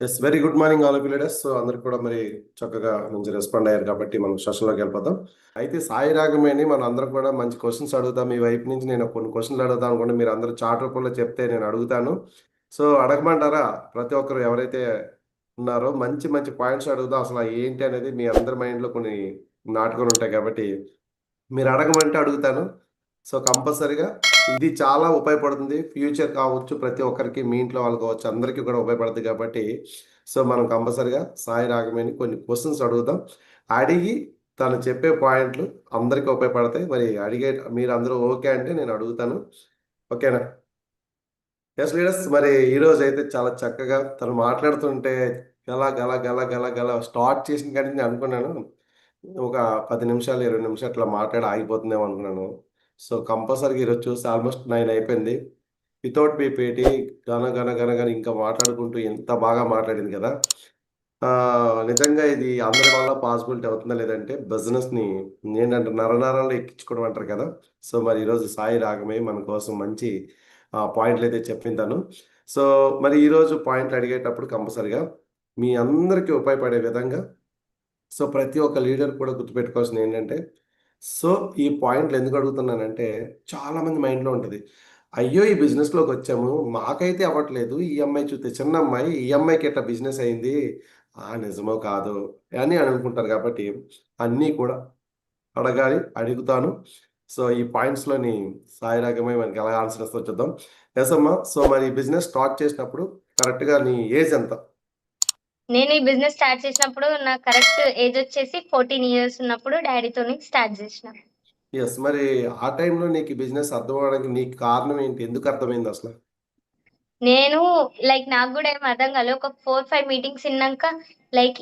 Yes very good morning all of leaders. So అందరికి కూడా మరి చక్కగా నుంచి రెస్పాండ్ అయ్యారు కాబట్టి మనం సెషన్లోకి వెళ్ళిపోతాం. అయితే సాయి రాగమేని మనం అందరం కూడా మంచి క్వశ్చన్స్ అడుగుతాం. మీ వైపు నుంచి నేను కొన్ని క్వశ్చన్లు అడుగుతాను అనుకోండి, మీరు అందరూ చాట్ రూపంలో చెప్తే నేను అడుగుతాను. సో అడగమంటారా? ప్రతి ఒక్కరు ఎవరైతే ఉన్నారో మంచి మంచి పాయింట్స్ అడుగుదాం. అసలు ఏంటి అనేది మీ అందరి మైండ్లో కొన్ని నాటుకొని ఉంటాయి కాబట్టి మీరు అడగమంటే అడుగుతాను. సో కంపల్సరీగా ఇది చాలా ఉపయోగపడుతుంది. ఫ్యూచర్ కావచ్చు, ప్రతి ఒక్కరికి మీ ఇంట్లో వాళ్ళు కావచ్చు, అందరికీ కూడా ఉపయోగపడుతుంది కాబట్టి సో మనం కంపల్సరీగా సాయి రాఘవేని కొన్ని క్వశ్చన్స్ అడుగుదాం. అడిగి తను చెప్పే పాయింట్లు అందరికీ ఉపయోగపడతాయి. మరి అడిగే మీరు అందరూ ఓకే అంటే నేను అడుగుతాను. ఓకేనా? ఎస్ లీడర్స్, మరి ఈరోజు అయితే చాలా చక్కగా తను మాట్లాడుతుంటే గల గల గల గల గల స్టార్ట్ చేసిన కానీ నేను అనుకున్నాను ఒక 10 నిమిషాలు 20 నిమిషాలు అట్లా మాట్లాడి ఆగిపోతుందేమో అనుకున్నాను. సో కంపల్సరీగా ఈరోజు చూస్తే ఆల్మోస్ట్ 9 అయిపోయింది. వితౌట్ పీపీటీ గన గన గన గన ఇంకా మాట్లాడుకుంటూ ఎంత బాగా మాట్లాడింది కదా. నిజంగా ఇది అందరి వల్ల పాసిబిలిటీ అవుతుందా లేదంటే బిజినెస్ని ఏంటంటే నరనరాలు ఎక్కించుకోవడం అంటారు కదా. సో మరి ఈరోజు సాయి రాగమే మన కోసం మంచి పాయింట్లు అయితే చెప్పిందాను. సో మరి ఈరోజు పాయింట్లు అడిగేటప్పుడు కంపల్సరిగా మీ అందరికీ ఉపయోగపడే విధంగా సో ప్రతి ఒక్క లీడర్ కూడా గుర్తుపెట్టుకోవాల్సింది ఏంటంటే సో ఈ పాయింట్లు ఎందుకు అడుగుతున్నానంటే చాలామంది మైండ్లో ఉంటుంది, అయ్యో ఈ బిజినెస్లోకి వచ్చాము మాకైతే అవ్వట్లేదు, ఈ అమ్మాయి చూస్తే చిన్న అమ్మాయి ఈ అమ్మాయికి ఎట్లా బిజినెస్ అయింది, నిజమో కాదు అని అనుకుంటారు కాబట్టి అన్నీ కూడా అడగాలి, అడుగుతాను. సో ఈ పాయింట్స్లోని సాయి రకమే మనకి ఎలా ఆన్సర్ వస్తుందో చూద్దాం. ఎస్ అమ్మా. సో మరి బిజినెస్ స్టార్ట్ చేసినప్పుడు కరెక్ట్గా నీ ఏజ్ ఎంత? నేను ఈ బిజినెస్ స్టార్ట్ చేసినప్పుడు నా కరెక్ట్ ఏజ్ వచ్చేసి 14 ఇయర్స్ ఉన్నప్పుడు డాడీతోని స్టార్ట్ చేసిన. ఎస్. మరి ఆ టైంలో నీకు ఈ బిజినెస్ అర్థం అవ్వడానికి నీకు కారణం ఏంటి? ఎందుకు అర్థమైంది అసలు? నేను నాకు కూడా ఏం అర్థం కాలేదు. ఒక 4-5 మీటింగ్స్ ఇన్నాక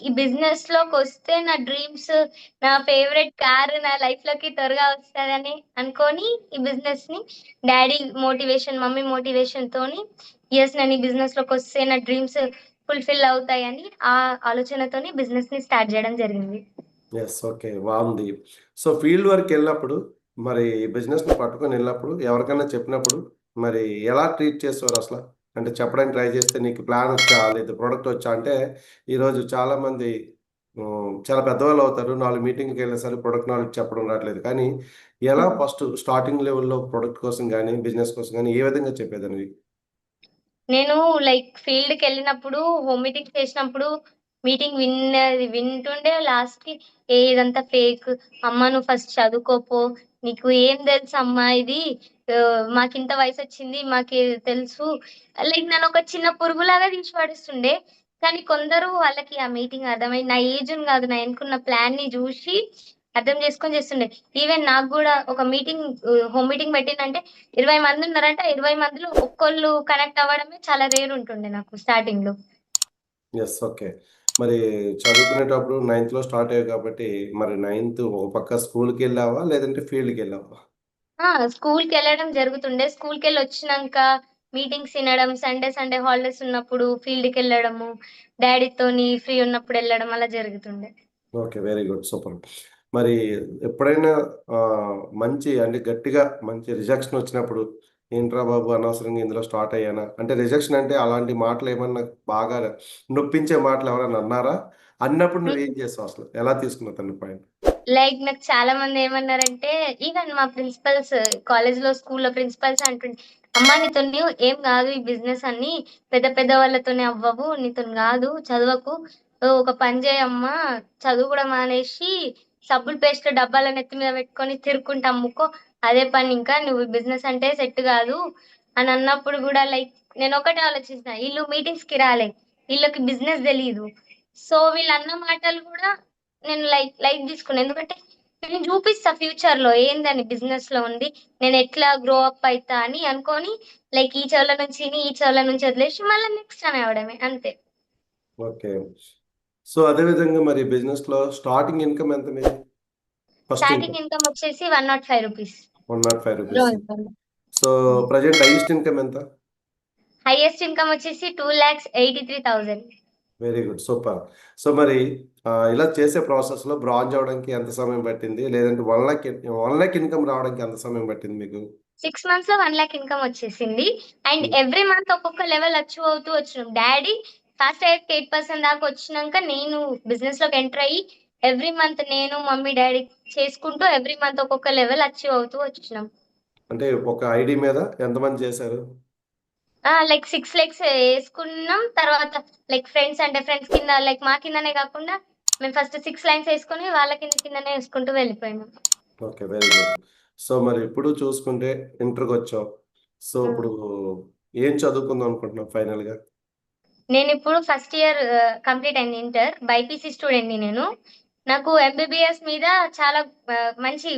ఈ బిజినెస్ లోకి వస్తే నా డ్రీమ్స్, నా ఫేవరెట్ కార్ నా లైఫ్ లోకి త్వరగా వస్తుందని అనుకొని ఈ బిజినెస్ ని డాడీ మోటివేషన్, మమ్మీ మోటివేషన్ తోని నేను ఈ బిజినెస్ లోకి వస్తే నా డ్రీమ్స్ ఫుల్ఫిల్ అవుతాయని ఆ ఆలోచనతోని బిజినెస్ ని స్టార్ట్ చేయడం జరిగింది. ఎస్. ఓకే. బాగుంది. సో ఫీల్డ్ వర్క్ వెళ్ళినప్పుడు మరి బిజినెస్‌ని పట్టుకొని వెళ్ళినప్పుడు ఎవరికైనా చెప్పినప్పుడు మరి ఎలా ట్రీట్ చేసేవారు అసల? అంటే చెప్పడానికి ట్రై చేస్తే నీకు ప్లాన్ వచ్చా? లేదా ప్రొడక్ట్ వచ్చా? అంటే ఈరోజు చాలామంది చాలా పెద్దవాళ్ళు అవుతారు. 4 మీటింగ్‌కెళ్ళినా సరే ప్రొడక్ట్ నాలెడ్జ్ చెప్పడం రాట్లేదు. కానీ ఎలా ఫస్ట్ స్టార్టింగ్ లెవెల్‌లో ప్రొడక్ట్ కోసం గానీ, బిజినెస్ కోసం గానీ ఏ విధంగా చెప్పేదానివి? నేను ఫీల్డ్‌కెళ్ళినప్పుడు, హోమ్ మీటింగ్ చేసినప్పుడు, మీటింగ్ వింటుండే లాస్ట్‌కి ఇదంతా ఫేక్. అమ్మ నువ్వు ఫస్ట్ చదువుకోపో. నీకు ఏం తెలుసమ్మా ఇది. మాకింత వయసొచ్చింది. మాకి తెలుసు. నన్నొక చిన్న పురుగులాగా తీసి పడేస్తుండే. కానీ కొందరు వాళ్ళకి ఆ మీటింగ్ అర్థమై నా ఏజ్‌ని గాదు, నా ఎనకున్న ప్లాన్‌ని జూషి అర్థం చేసుకొని చేస్తుండే. ఈవెన్ నాకు గూడా ఒక మీటింగ్ హోమ్ మీటింగ్ పెట్టిండంటే 20 మందున్నారంటే, ఆ 20 మందిలో ఒక్కళ్ళు కనెక్ట్ అవ్వడమే చాలా రేర్ ఉంటుండే నాకు స్టార్టింగ్‌లో. యెస్. ఓకే. మరి చదువుకునేటప్పుడు నైన్త్‌లో స్టార్ట్ అయ్యావు కాబట్టి, మరి నైన్త్ ఒక పక్క స్కూల్‌కెళ్ళావా? లేదంటే ఫీల్డ్‌కెళ్ళావా? స్కూల్‌కెళ్ళడం జరుగుతుండే. స్కూల్‌కెళ్ళొచ్చినంక మీటింగ్స్ ఇనడం, సండే హాలిడేస్ ఉన్నప్పుడు ఫీల్డ్‌కెళ్ళడము, డ్యాడీతోని ఫ్రీ ఉన్నప్పుడు ఎళ్ళడం అలా జరుగుతుండే. ఓకే. Very good. సూపర్. మరి ఎప్పుడైనా మంచి అంటే గట్టిగా మంచి రిజెక్షన్ వచ్చినప్పుడు, ఏంట్రా బాబు అనవసరంగా ఇందులో స్టార్ట్ అయ్యానా? అంటే రిజెక్షన్ అంటే అలాంటి మాటలేమన్నా బాగా నొప్పించే మాటలు ఎవరైనా అన్నారా? అన్నప్పుడు నువ్వేం హ్మ్. చేసావు అసలు? ఎలా తీసుకున్నావు దాన్ని పాయింట్? నాకు చాలా మంది ఏమన్నారంటే, ఈవెన్ మా ప్రిన్సిపల్స్ కాలేజ్‌లో, స్కూల్‌లో ప్రిన్సిపల్స్ అంటుండే, "అమ్మా నీతోని ఏం గాదు ఈ బిజినెస్ అన్నీ. పెద్ద పెద్ద వాళ్ళతోని అవ్వవు. నీతోని గాదు. చదవకు. ఒక పని జేయమ్మా. చదువు గూడా మానేసి సబ్బుల పేస్ట్ డబ్బాల నెత్తి మీద పెట్టుకొని తిరుక్కుంటా అమ్ముకో. అదే పని ఇంకా. నువ్వు ఈ బిజినెస్ అంటే సెట్ గాదు" అని అన్నప్పుడు గూడా నేనొకటే ఆలోచించిన, ఈళ్ళు మీటింగ్స్‌కి రాలే. ఈళ్ళకి బిజినెస్ తెలీదు. సో వీళ్ళన్న మాటలు గూడా నేను లైట్ తీసుకున్నా. ఎందుకంటే నేను చూపిస్తా ఫ్యూచర్‌లో ఏందని బిజినెస్‌లో ఉంది. నేనెట్లా గ్రో అప్ అయితా అని అనుకోని ఈ చెవుల నుంచి ఇని, ఈ చెవుల నుంచి వదిలేసి మళ్ళా నెక్స్ట్ అని అవ్వడమే అంతే. ఓకే. సో అదే విధంగా మరి బిజినెస్‌లో స్టార్టింగ్ ఇన్‌కమ్ ఎంత మీది? First starting income? ఇన్‌కమ్ వచ్చేసి రూ. 105. రూ. 105. Grow income. So present highest income ఎంత? హైయెస్ట్ ఇన్‌కమ్ వచ్చేసి 2,83,000. Very good. సూపర్. సో మరి ఇలా చేసే ప్రాసెస్‌లో బ్రాంజ్ అవ్వడానికి ఎంత సమయం పట్టింది? లేదంటే 1,00,000 ఇన్‌కమ్ రావడానికి ఎంత సమయం పట్టింది మీకు? 6 మంత్స్‌లో 1,00,000 ఇన్‌కమ్ వచ్చేసింది. అండ్ ఎవ్రీ మంత్ ఒక్కొక్క లెవెల్ అచీవ్ అవుతూ వచ్చినాం. డ్యాడీ ఫాస్ట్ 8% దాకా వచ్చినాక నేను బిజినెస్ లోకి ఎంటర్ అయ్యి ఎవ్రీ మంత్ నేను మమ్మీ డాడీ చేసుకుంటూ ఎవ్రీ మంత్ ఒక్కొక్క లెవెల్ అచీవ్ అవుతూ వచ్చినాం. అంటే ఒక ఐడి మీద ఎంతమంది చేశారు? లైక్ 6 లెగ్స్ వేసుకున్నాం. తర్వాత లైక్ ఫ్రెండ్స్ అంటే ఫ్రెండ్స్ కింద లైక్ మా కిందనే కాకుండా మేము ఫస్ట్ 6 లైన్స్ వేసుకొని వాళ్ళ కిందనే వేసుకుంటూ వెళ్ళిపోయినాం. ఓకే. Very good. సో, మరి ఇప్పుడు చూసుకుంటే ఇంటర్‌కొచ్చావు. సో, ఇప్పుడు ఏం చదువుకుందాం అనుకుంటున్నావు ఫైనల్‌గా? నేనిప్పుడు ఫస్ట్ ఇయర్ కంప్లీట్ అయింది ఇంటర్. బైపీసీ స్టూడెంట్‌ని నేను. నాకు ఎంబీబీఎస్ మీద చాలా మంచి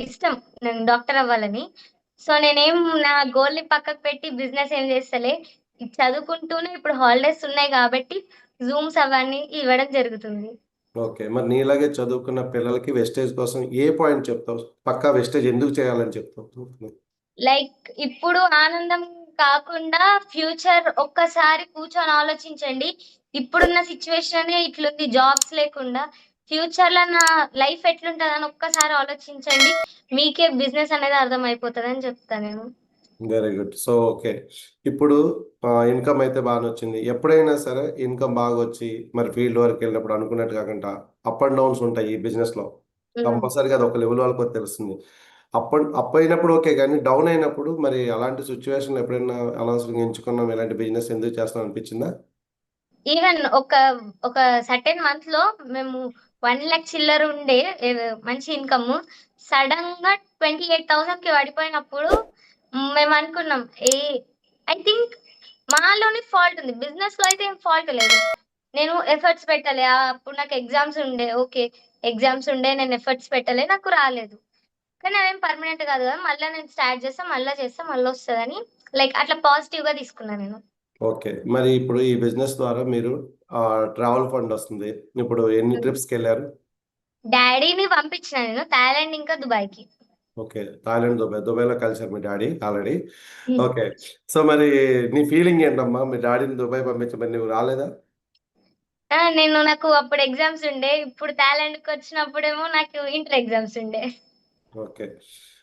ఇష్టం. నేను డాక్టర్ అవ్వాలని. సో, నా గోల్‌ని పక్కకు పెట్టి బిజినెస్ ఏం చేస్తలే. ఇది చదువుకుంటూనే ఇప్పుడు హాలిడేస్ ఉన్నాయి కాబట్టి జూమ్స్ అవన్నీ ఇవ్వడం జరుగుతుంది. ఓకే. మరి నీలాగే చదువుకున్న పిల్లలకి వెస్టేజ్ కోసం ఏ పాయింట్ చెప్తావు? పక్కా వెస్టేజ్ ఎందుకు చేయాలని చెప్తావు? లైక్ ఇప్పుడు ఆనందం కాకుండా ఫ్యూచర్ ఒక్కసారి కూర్చొని ఆలోచించండి. ఇప్పుడున్న సిట్యుయేషనే ఇట్లుంది జాబ్స్ లేకుండా. ఫ్యూచర్‌లో నా లైఫ్ ఎట్లుంటదని ఒక్కసారి ఆలోచించండి. మీకే బిజినెస్ అనేది అర్థమైపోతదని చెప్తా నేను. Very good. So, okay. ఇప్పుడు ఇన్‌కమ్ అయితే బానొచ్చింది. ఎప్పుడైనా సరే ఇన్‌కమ్ బాగొచ్చి మరి ఫీల్డ్ వర్క్‌కెళ్ళినప్పుడు అనుకున్నట్టు కాకుండా అప్ అండ్ డౌన్స్ ఉంటాయి ఈ బిజినెస్‌లో. హ్మ్. కంపల్సరీగా అదొక లెవెల్ వరకు తెలుస్తుంది. అప్ అయినప్పుడు ఓకే. గానీ డౌన్ అయినప్పుడు మరి అలాంటి సిట్యుయేషన్‌లో ఎప్పుడైనా అనవసరంగా ఎంచుకున్నాం ఇలాంటి బిజినెస్ ఎందుకు చేస్తున్నాం అనిపించిందా? ఈవెన్ ఒక సర్టెన్ మంత్‌లో మేము 1,00,000 చిల్లర ఉండే మంచి ఇన్‌కమ్ సడెన్‌గా 28,000కి పడిపోయినప్పుడు మేమనుకున్నాం. ఐ థింక్ మాలోనే ఫాల్ట్ ఉంది. బిజినెస్‌లో అయితే ఏం ఫాల్ట్ లేదు. నేను ఎఫర్ట్స్ పెట్టలే. అప్పుడు నాకు ఎగ్జామ్స్ ఉండే. ఓకే. ఎగ్జామ్స్ ఉండే. నేను ఎఫర్ట్స్ పెట్టలే. నాకు రాలేదు. కానీ అదేం పర్మనెంట్ కాదు కదా! మళ్ళా నేను స్టార్ట్ చేస్తా, మళ్ళా చేస్తా, మళ్ళొస్తదని లైక్ అట్లా పాజిటివ్‌గా తీసుకున్నా నేను. ఓకే. మరి ఇప్పుడు ఈ బిజినెస్ ద్వారా మీరు ట్రావెల్ ఫండ్ వస్తుంది. ఇప్పుడు ఎన్ని హ్మ్. ట్రిప్స్‌కెళ్లారు? డ్యాడీని పంపించిన నేను థాయిలాండ్ ఇంకా దుబాయ్‌కి. ఓకే. Thailand, Dubai. దుబాయ్‌లో కలిసారు మీ డ్యాడీ ఆల్రెడీ. హ్మ్. ఓకే. సో, మరి నీ ఫీలింగ్ ఏంటమ్మా? మీ డ్యాడీని దుబాయ్ పంపించమని నువ్వు రాలేదా? నాకు అప్పుడు ఎగ్జామ్స్ ఉండే. ఇప్పుడు థాయిలాండ్‌కొచ్చినప్పుడేమో నాకు ఇంటర్ ఎగ్జామ్స్ ఉండే. ఓకే.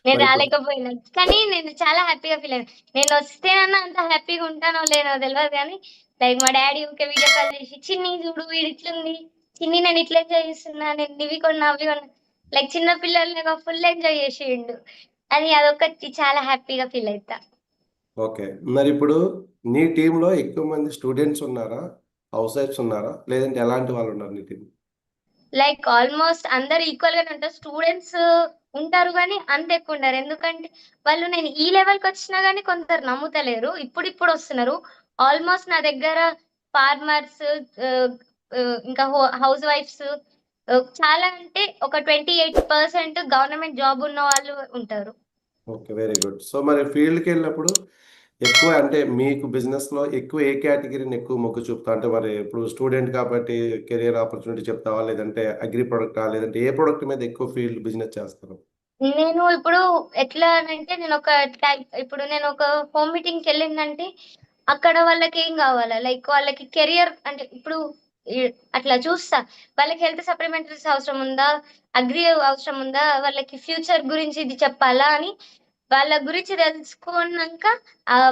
నేను మరిప్పుడు రాలేకపోయినా. కానీ నేను చాలా హ్యాపీగా ఫీల్ అయ్యాను. నేనొస్తేనన్నా అంత హ్యాపీగా ఉంటానో లేనో తెలవదు గానీ, లైక్ మా డ్యాడీ ఊకే వీడియో కాల్ చేసి, "చిన్ని చూడు వీడిట్లుంది. చిన్ని నేను ఇట్లా ఎంజాయ్ చేస్తున్నా. నేను ఇవి కొన్నా, అవి కొన్నా." లైక్ చిన్న పిల్లల్లాగా ఫుల్ ఎంజాయ్ చేసిండు. అదొక్కటి చాలా హ్యాపీగా ఫీల్ అయితా. ఓకే. మరిప్పుడు నీ టీమ్‌లో ఎక్కువ మంది స్టూడెంట్స్ ఉన్నారా? హౌస్ వైఫ్స్ ఉన్నారా? లేదంటే ఎలాంటి వాళ్ళున్నారు నీ టీమ్‌లో? లైక్ ఆల్‌మోస్ట్ అందరూ ఈక్వల్‌గానే ఉంటారు. స్టూడెంట్స్ ఉంటారు గానీ, అంత ఎక్కువ ఉండరు. ఎందుకంటే, నేను ఈ లెవెల్‌కొచ్చినా గానీ కొందరు నమ్ముతలేరు. ఇప్పుడిప్పుడు వస్తున్నారు. ఆల్‌మోస్ట్ నా దగ్గర ఫార్మర్స్ ఆహ్, ఇంకా హౌస్ వైఫ్స్ చాలా అంటే ఒక 28% గవర్నమెంట్ జాబ్ ఉన్నవాళ్ళు ఉంటారు. ఓకే. Very good. సో, మరి ఫీల్డ్‌కెళ్ళినప్పుడు ఎక్కువ అంటే మీకు బిజినెస్‌లో ఎక్కువ ఏ కేటగిరీని ఎక్కువ మొగ్గు చూపుతావు? అంటే మరి ఇప్పుడు స్టూడెంట్ కాబట్టి కెరియర్ ఆపర్చునిటీ చెప్తావా? లేదంటే అగ్రి ప్రొడక్టా? లేదంటే ఏ ప్రొడక్ట్ మీద ఎక్కువ ఫీల్డ్ బిజినెస్ చేస్తారు? నేను ఇప్పుడు ఎట్లా అనంటే నేనొక హోమ్ మీటింగ్‌కెళ్ళిందంటే, అక్కడ వాళ్ళకేం గావాలా? లైక్ వాళ్ళకి కెరియర్ అంటే ఇప్పుడు ఈ అట్లా చూస్తా. వాళ్ళకి హెల్త్ సప్లిమెంటరీస్ అవసరం ఉందా? అగ్రి అవసరం ఉందా? వాళ్ళకి ఫ్యూచర్ గురించి ఇది చెప్పాలా? అని వాళ్ళ గురించి తెలుసుకున్నాంక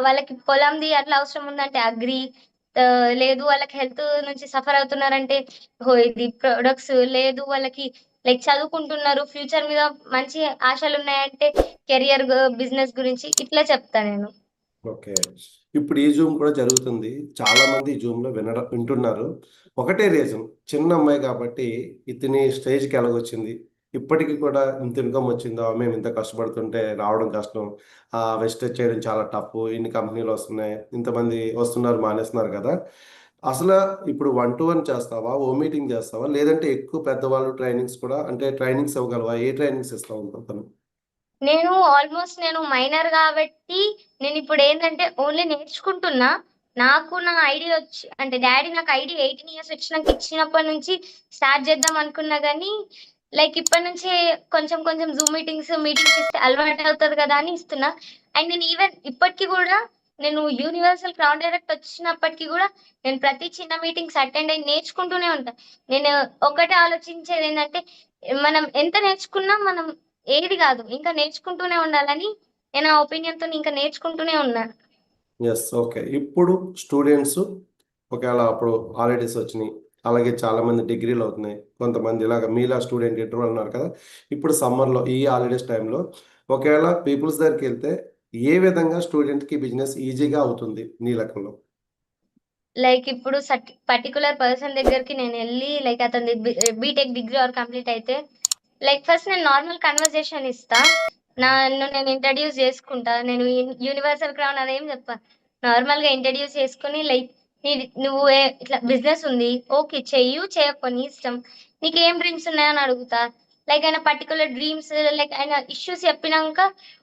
వాళ్ళకి పొలంది అట్లా అవసరం ఉందంటే అగ్రి, లేదు వాళ్ళకి హెల్త్ నుంచి సఫర్ అవుతున్నారంటే ఇది ప్రొడక్ట్స్, లేదు వాళ్ళకి లైక్ చదువుకుంటున్నారు ఫ్యూచర్ మీద మంచి ఆశలున్నాయంటే కెరియర్ బిజినెస్ గురించి ఇట్లా చెప్తా నేను. ఓకే. ఇప్పుడు ఈ జూమ్ కూడా జరుగుతుంది. చాలామంది ఈ జూమ్‌లో వింటున్నారు. ఒకటే రీజన్ చిన్న అమ్మాయి కాబట్టి ఇతని స్టేజ్‌కి ఎలాగొచ్చింది? ఇప్పటికి కూడా ఇంత ఇన్‌కమ్ వచ్చిందా? మేము ఇంత కష్టపడుతుంటే రావడం కష్టం. వెస్టేజ్ చేయడం చాలా టఫ్. ఇన్ని కంపెనీలొస్తున్నాయి. ఇంతమంది వస్తున్నారు, మానేస్తున్నారు కదా! అసల ఇప్పుడు 1-1 చేస్తావా? హోమ్ మీటింగ్ చేస్తావా? లేదంటే ఎక్కువ పెద్దవాళ్ళు ట్రైనింగ్స్ కూడా అంటే ట్రైనింగ్స్ ఇవ్వగలవా? ఏ ట్రైనింగ్స్ ఇస్తావు తను? నేను మైనర్ గాబట్టి, నేనిప్పుడేందంటే ఓన్లీ నేర్చుకుంటున్నా. నా ఐడీ అంటే డ్యాడీ నాకు ఐడీ 18 ఇయర్స్ వచ్చినంక ఇచ్చినప్పటి నుంచి స్టార్ట్ చేద్దాం అనుకున్నా గానీ, లైక్ ఇప్పటి నుంచే కొంచెం కొంచెం జూమ్ మీటింగ్స్ ఇస్తే అలవాటవుతది కదా అని ఇస్తున్నా. అండ్ నేను ఈవెన్ ఇప్పటికి గూడా యూనివర్సల్ క్రౌన్ డైరెక్ట్ వచ్చినప్పటికి గూడా నేను ప్రతి చిన్న మీటింగ్స్ అటెండ్ అయ్యి నేర్చుకుంటూనే ఉంటా. నేను ఒకటే ఆలోచించేదేంటంటే, మనం ఎంత నేర్చుకున్నా ఏది గాదు. ఇంకా నేర్చుకుంటూనే ఉండాలని నేను ఆ ఒపీనియన్‌తోని ఇంకా నేర్చుకుంటూనే ఉన్నా. యెస్. ఓకే. ఇప్పుడు స్టూడెంట్స్ ఒకవేళ అప్పుడు హాలిడేస్ వచ్చినాయి, అలాగే చాలా మంది డిగ్రీలు అవుతున్నాయి, కొంతమంది ఇలాగ మీలా స్టూడెంట్ ఇంటర్వ్యూ ఉన్నారు కదా, ఇప్పుడు సమ్మర్లో ఈ హాలిడేస్ టైంలో ఒకవేళ పీపుల్స్ దగ్గరికి వెళ్తే ఏ విధంగా స్టూడెంట్కి బిజినెస్ ఈజీగా అవుతుంది నీ లెక్కలో? లైక్ ఇప్పుడు పర్టికులర్ పర్సన్ దగ్గరికి నేను వెళ్ళి లైక్ అతని బీటెక్ డిగ్రీ ఆర్ కంప్లీట్ అయితే లైక్ ఫస్ట్ నేను నార్మల్ కన్వర్జేషన్ ఇస్తా. నన్ను నేను ఇంట్రడ్యూస్ చేసుకుంటా. నేను యూనివర్సల్ క్రౌన్ అదేం చెప్పా. నార్మల్ గా ఇంట్రడ్యూస్ చేసుకుని లైక్ నువ్వు ఇట్లా బిజినెస్ ఉంది, ఓకే చెయ్యు చేయకపో నీ ఇష్టం, నీకు ఏం డ్రీమ్స్ ఉన్నాయని అడుగుతా. లైక్ ఆయన పర్టికులర్ డ్రీమ్స్ లైక్ ఆయన ఇష్యూస్ చెప్పినాక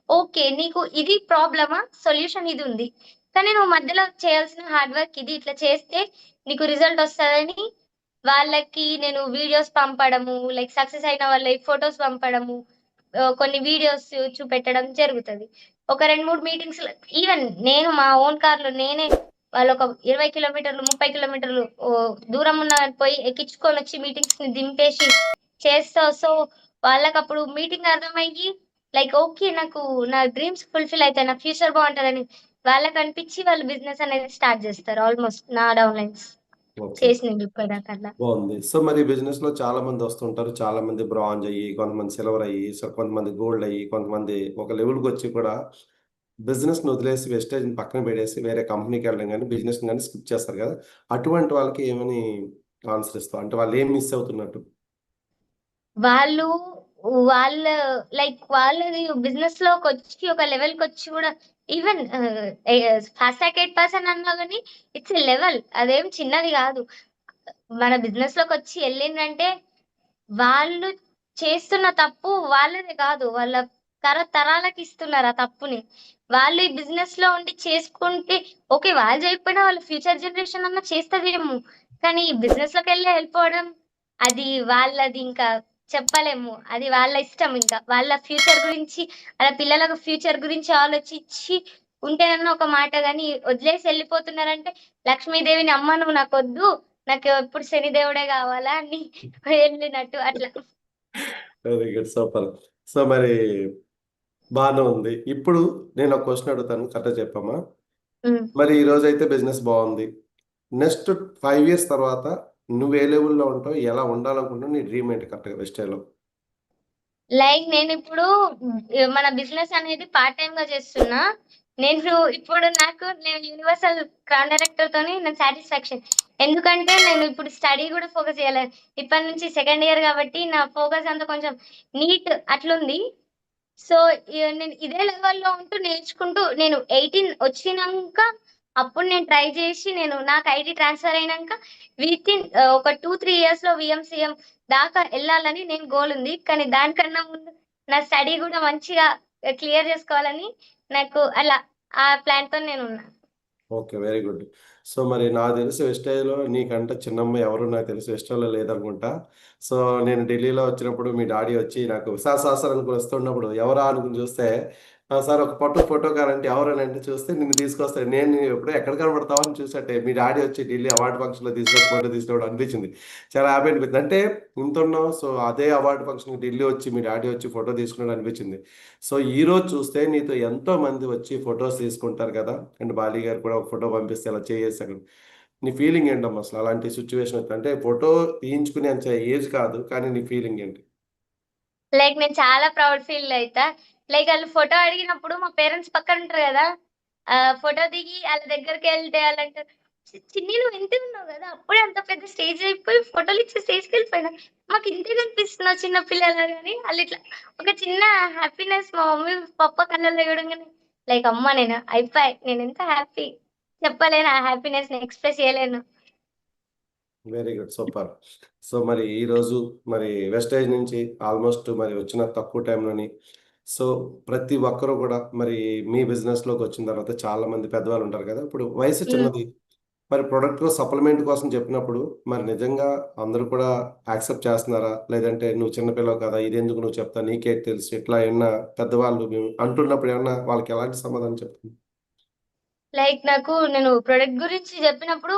ఓకే నీకు ఇది ప్రాబ్లమా, సొల్యూషన్ ఇది ఉంది, కానీ నువ్వు మధ్యలో చేయాల్సిన హార్డ్ వర్క్ ఇది, ఇట్లా చేస్తే నీకు రిజల్ట్ వస్తుందని వాళ్ళకి నేను వీడియోస్ పంపడము, లైక్ సక్సెస్ అయిన వాళ్ళ ఫొటోస్ పంపడము, కొన్ని వీడియోస్ చూపెట్టడం జరుగుతది. ఒక 2, 3 మీటింగ్స్ ఈవెన్ నేను మా ఓన్ కార్‌లో నేనే వాళ్ళొక 20 కిలోమీటర్లు, 30 కిలోమీటర్లు దూరం ఉన్న పోయి ఎక్కించుకొనొచ్చి మీటింగ్స్‌ని దింపేసి చేస్తా. సో, వాళ్ళకప్పుడు మీటింగ్ అర్థమయ్యి లైక్ ఓకే. నాకు నా డ్రీమ్స్ ఫుల్‌ఫిల్ అయితాయి. నా ఫ్యూచర్ బావుంటదని వాళ్ళకనిపిచ్చి వాళ్ళు బిజినెస్ అనేది స్టార్ట్ జేస్తారు. ఆల్‌మోస్ట్ నా డౌన్‌లైన్స్ ఓకే, చేసినవి ఇప్పటిదాకా అట్లా. బాగుంది. సో మరి బిజినెస్లో చాలా మంది వస్తుంటారు, చాలా మంది బ్రాంజ్ అయ్యి, కొంతమంది సిల్వర్ అయ్యి, సో కొంతమంది గోల్డ్ అయ్యి, కొంతమంది ఒక లెవెల్కి వచ్చి కూడా బిజినెస్ని వదిలేసి వెస్టేజ్ని పక్కన పెట్టేసి వేరే కంపెనీకి వెళ్ళడం కానీ బిజినెస్ కానీ స్కిప్ చేస్తారు కదా, అటువంటి వాళ్ళకి ఏమని ఆన్సర్ ఇస్తావు? అంటే వాళ్ళు ఏం మిస్ అవుతున్నట్టు? వాళ్ళు వాళ్ళ లైక్ వాళ్ళది బిజినెస్ లోకొచ్చి ఒక లెవెల్‌కొచ్చి గూడా ఈవెన్ ఫాస్ట్ ట్రాక్ 8% అన్నా గాని ఇట్స్ ఎ లెవెల్. అదేం చిన్నది గాదు. మన బిజినెస్ లోకొచ్చి ఎళ్ళిండ్రంటే వాళ్ళు చేస్తున్న తప్పు వాళ్ళది కాదు. వాళ్ళ తరతరాలకి ఇస్తున్నారు ఆ తప్పుని. వాళ్ళు ఈ బిజినెస్‌లో ఉండి చేసుకుంటే ఓకే. వాళ్ళు చేయకపోయినా వాళ్ళ ఫ్యూచర్ జనరేషన్ అన్నా చేస్తదేమో. కానీ ఈ బిజినెస్‌లోకెళ్ళి వెళ్ళిపోవడం అది వాళ్ళది ఇంకా చెప్పలేము. అది వాళ్ళ ఇష్టం ఇంకా. వాళ్ళ ఫ్యూచర్ గురించి వాళ్ళ పిల్లలకు ఫ్యూచర్ గురించి ఆలోచించి ఉంటేనన్నా ఒక మాట గాని వదిలేసి ఎళ్ళిపోతున్నారంటే లక్ష్మీదేవిని అమ్మ నువ్వు నాకొద్దు. నాకు ఎప్పుడు శనిదేవుడే కావాలా అని వెళ్ళినట్టు అట్లా. Very good, super. సో మరి బాగానే ఉంది. ఇప్పుడు నేను ఒక క్వశ్చన్ అడుగుతాను, కరెక్ట్‌గా చెప్పమ్మా. హ్మ్. మరి ఈ రోజైతే బిజినెస్ బాగుంది. నెక్స్ట్ 5 ఇయర్స్ తర్వాత నువ్వు ఏ లెవెల్‌లో ఉంటావు? ఎలా ఉండాలనుకుంటున్నావు? నీ డ్రీమ్ ఏంటి కరెక్ట్‌గా వెస్టేజ్‌లో? లైక్ నేనిప్పుడు మన బిజినెస్ అనేది పార్ట్ టైమ్‌గా చేస్తున్నా. నేను ఇప్పుడు నేను యూనివర్సల్ క్రౌన్ డైరెక్టర్‌తోని నాకు సాటిస్ఫాక్షన్. ఎందుకంటే నేను ఇప్పుడు స్టడీ గూడా ఫోకస్ చేయాలి. ఇప్పటి నుంచి సెకండ్ ఇయర్ కాబట్టి నా ఫోకస్ అంతా కొంచెం నీట్ అట్లుంది. సో, నేను ఇదే లెవెల్‌లో ఉంటూ నేర్చుకుంటూ నేను 18 వచ్చినంక అప్పుడు నేను ట్రై జేసి నాకు ఐటీ ట్రాన్స్‌ఫర్ అయినంక ఒక 2, 3 ఇయర్స్‌లో వీఎంసీఎం దాకా ఎళ్ళాలని నేను గోల్ ఉంది. కానీ దానికన్నా ముందు నా స్టడీ గూడా మంచిగా క్లియర్ జేసుకోవాలని నాకు అలా ఆ ప్లాన్‌తోని నేనున్నా. Okay, very good. సో మరి నాకు తెలిసి వెస్టేజ్‌లో నీకంటే చిన్నమ్మాయి ఎవరు నాకు తెలిసి వెస్టేజ్‌లో లేదనుకుంటా. సో నేను ఢిల్లీలో వచ్చినప్పుడు మీ డాడీ వచ్చి నాకు సార్, సార్, సార్ అనుకుని వస్తున్నప్పుడు ఎవరా అనుకుని చూస్తే, సార్ ఒక ఫోటో కావాలంటే ఎవరని అంటే చూస్తే నిన్ను తీసుకొస్తాడు. నేను ఎప్పుడో ఎక్కడ కనపడతావా అని చూసంటే మీ డాడీ వచ్చి ఢిల్లీ అవార్డ్ ఫంక్షన్‌లో తీసుకొచ్చి ఫోటో తీసినప్పుడు అనిపించింది. చాలా హ్యాపీ అనిపించింది. అంటే ఇంతున్నావు, సో అదే అవార్డ్ ఫంక్షన్‌కి ఢిల్లీ వచ్చి మీ డాడీ వచ్చి ఫోటో తీసుకున్నాడు అనిపించింది. సో ఈరోజు చూస్తే నీతో ఎంతోమంది వచ్చి ఫోటోస్ తీసుకుంటారు కదా! అండ్ బాలి గారు కూడా ఒక ఫోటో పంపిస్తే ఇలా చేయేసారు. నీ ఫీలింగ్ ఏంటమ్మా అసలు అలాంటి సిట్యుయేషన్ వచ్చినప్పుడు? అంటే ఫోటో తీయించుకునేంత ఏజ్ కాదు, కానీ నీ ఫీలింగ్ ఏంటి? లైక్ నేను చాలా ప్రౌడ్ ఫీల్ అయితా. లైక్ ఆళ్ళు ఫోటో అడిగినప్పుడు మా పేరెంట్స్ పక్కన ఉంటారు గదా! ఫోటో దిగి ఆళ్ళ దగ్గరికెళ్తే ఆళ్ళంటారు, చిన్ని నువ్వు ఇంతే ఉన్నావు గదా! అప్పుడే అంత పెద్ద స్టేజ్ అయిపోయి ఫోటోలు ఇచ్చే స్టేజ్‌కెళ్ళిపోయినా. మాకు ఇంతే కనిపిస్తున్నావు చిన్న పిల్లలాగా అని ఆళ్ళిట్లా ఒక చిన్న హ్యాపీనెస్ మా మమ్మీ, పప్పా కళ్ళల్లో చూడంగానే లైక్ అమ్మ నేను అయిపాయ్. నేనెంత హ్యాపీ చెప్పలేను ఆ హ్యాపీనెస్‌ని ఎక్స్‌ప్రెస్ చేయలేను. Very good, super. సో మరి ఈరోజు మరి వెస్టేజ్ నుంచి ఆల్మోస్ట్ మరి వచ్చిన తక్కువ టైంలోని సో ప్రతి ఒక్కరు కూడా మరి మీ బిజినెస్‌లోకి వచ్చిన తర్వాత చాలామంది పెద్దవాళ్ళు ఉంటారు కదా! ఇప్పుడు వయసు హ్మ్. చిన్నది. మరి ప్రొడక్ట్‌లో సప్లిమెంట్ కోసం చెప్పినప్పుడు మరి నిజంగా అందరూ కూడా యాక్సెప్ట్ చేస్తున్నారా? లేదంటే నువ్వు చిన్న పిల్లవు కదా! ఇదెందుకు నువ్వు చెప్తావు నీకేటి తెలుసు? ఇట్లా ఏమన్నా పెద్దవాళ్ళు అంటున్నప్పుడు ఏమన్నా వాళ్ళకి ఎలాంటి సమాధానం చెప్తావు? లైక్ నేను ప్రొడక్ట్ గురించి జెప్పినప్పుడు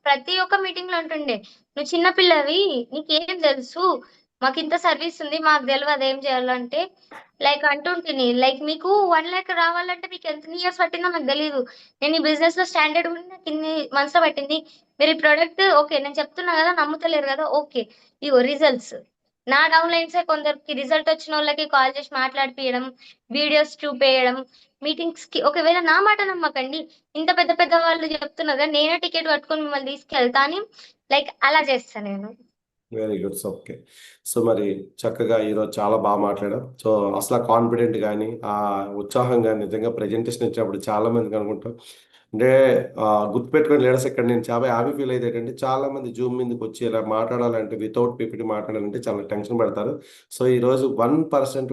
ప్రతి ఒక్క మీటింగ్‌లో అంటుండే, "నువ్వు చిన్న పిల్లవి, నీకేం దెలుసు? మాకింత సర్వీస్ ఉంది. మాకు తెలవదు ఏం చేయాలంటే లైక్ అంటుంటిని. లైక్ మీకు 1,00,000 రావాలంటే మీకు ఎన్ని ఇయర్స్ పట్టిందో నాకు తెలీదు. నేను ఈ బిజినెస్‌లో స్టాండర్డ్‌గా ఉండి నాకు ఇన్ని మంత్స్‌లో పట్టింది. మీరు ఈ ప్రొడక్ట్ ఓకే. నేను చెప్తున్నా కదా! నమ్ముతలేరు కదా! ఓకే. ఇగో రిజల్ట్స్. నా డౌన్‌లైన్సే కొందరికి రిజల్ట్ వచ్చినోళ్ళకి కాల్ చేసి మాట్లాడిపియడం, వీడియోస్ చూపేయడం, మీటింగ్స్‌కి ఒకవేళ నా మాట నమ్మకండి. ఇంత పెద్ద పెద్ద వాళ్ళు చెప్తున్నారు కదా! నేనే టికెట్ పట్టుకొని మిమ్మల్ని తీసుకెళ్తా అని లైక్ అలా చేస్తా నేను. Very good. So, okay. So, మరి చక్కగా ఈరోజు చాలా మాట్లాడావు. సో, అసల కాన్ఫిడెంట్ గాని, ఆ ఉత్సాహం గాని నిజంగా ప్రెజెంటేషన్ ఇచ్చినప్పుడు చాలా మందికి అనుకుంటాం. అంటే గుర్తుపెట్టుకొని లీడర్స్ ఇక్కడ నేను చాలా హ్యాపీ ఫీల్ అయ్యేది ఏంటంటే, చాలా మంది జూమ్ మీదకొచ్చి ఇలా మాట్లాడాలంటే వితౌట్ పీపీటీ మాట్లాడాలంటే చాలా టెన్షన్ పడతారు. సో, ఈరోజు 1%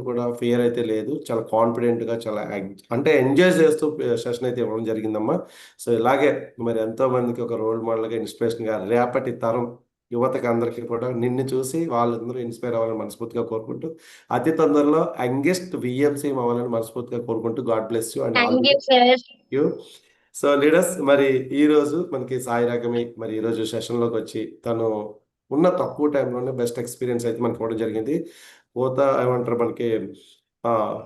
కూడా ఫియర్ అయితే లేదు. చాలా కాన్ఫిడెంట్‌గా చాలా అంటే ఎంజాయ్ చేస్తూ సెషన్ అయితే ఇవ్వడం జరిగిందమ్మా. సో, ఇలాగే మరి ఎంతో మందికి ఒక రోల్ మోడల్‌గా, ఇన్స్పిరేషన్‌గా రేపటి తరం యువతకి అందరికీ కూడా నిన్ను చూసి వాళ్ళందరూ ఇన్‌స్పైర్ అవ్వాలని మనస్ఫూర్తిగా కోరుకుంటూ, అతి తొందరలో యంగెస్ట్ వీఎంసీ అవ్వాలని మనస్ఫూర్తిగా కోరుకుంటూ God bless you and all thank the you best sir. You. So, leaders మరి ఈరోజు మనకి సాయి రాగమి మరి ఈరోజు సెషన్‌లోకొచ్చి తను ఉన్న తక్కువ టైంలోనే బెస్ట్ ఎక్స్‌పీరియన్స్ అయితే మనకి ఇవ్వడం జరిగింది. కోత ఏమంటారు మనకి ఆహ్,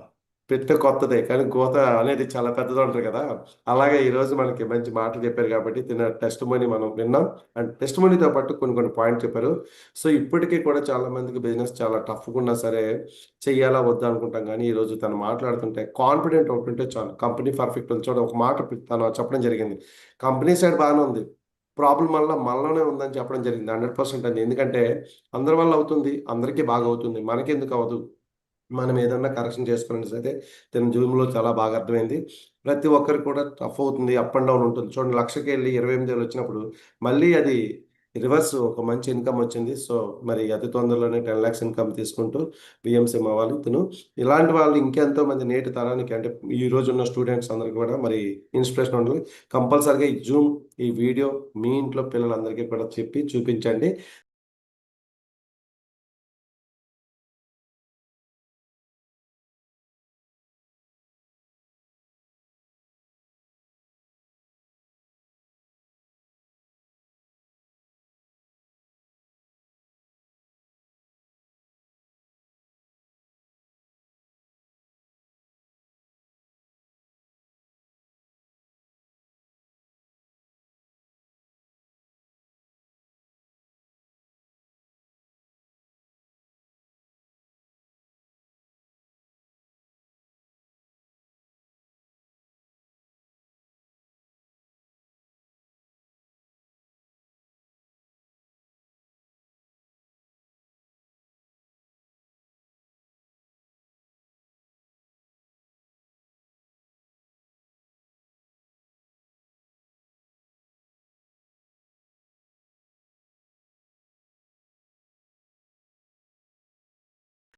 పెట్టె కొత్తదే కానీ గోత అనేది చాలా పెద్దదంటారు కదా! అలాగే ఈరోజు మనకి మంచి మాటలు చెప్పారు కాబట్టి తిన టెస్టిమోనీ మనం విన్నాం. అండ్ టెస్టిమోనీతో పాటు కొన్ని కొన్ని పాయింట్స్ చెప్పారు. సో, ఇప్పటికి కూడా చాలా మందికి బిజినెస్ చాలా టఫ్‌గున్నా సరే చెయ్యాలా? వద్దా? అనుకుంటాం గానీ, ఈరోజు తను మాట్లాడుతుంటే కాన్ఫిడెంట్ ఒకటుంటే చాలు. కంపెనీ పర్ఫెక్ట్ ఉంది. చూడండి ఒక మాట తను చెప్పడం జరిగింది. కంపెనీ సైడ్ బానే ఉంది. ప్రాబ్లమ్ మళ్ళా మనలోనే ఉందని చెప్పడం జరిగింది. 100% అండి. ఎందుకంటే అందరి వల్ల అవుతుంది. అందరికీ బాగా అవుతుంది. మనకెందుకు అవ్వదు? మనం ఏదన్నా కరెక్షన్ చేసుకోవాలన్నా సరే, తన జూమ్‌లో చాలా బాగా అర్థమైంది. ప్రతి ఒక్కరికి కూడా టఫ్ అవుతుంది. అప్ అండ్ డౌన్ ఉంటుంది. చూడండి 1,00,000కెళ్ళి 28,000 వచ్చినప్పుడు మళ్ళీ అది రివర్స్ ఒక మంచి ఇన్‌కమ్ వచ్చింది. సో, మరి అతి తొందరలోనే 10,00,000 ఇన్‌కమ్ తీసుకుంటూ వీఎంసీఎం అవ్వాలి తిను. ఇలాంటి వాళ్ళు ఇంకెంతో మంది నేటి తరానికి అంటే ఈ రోజున్న స్టూడెంట్స్ అందరికి కూడా మరి ఇన్‌స్పిరేషన్ ఉండాలి. కంపల్సరీగా ఈ జూమ్, ఈ వీడియో మీ ఇంట్లో పిల్లలందరికీ కూడా చెప్పి చూపించండి.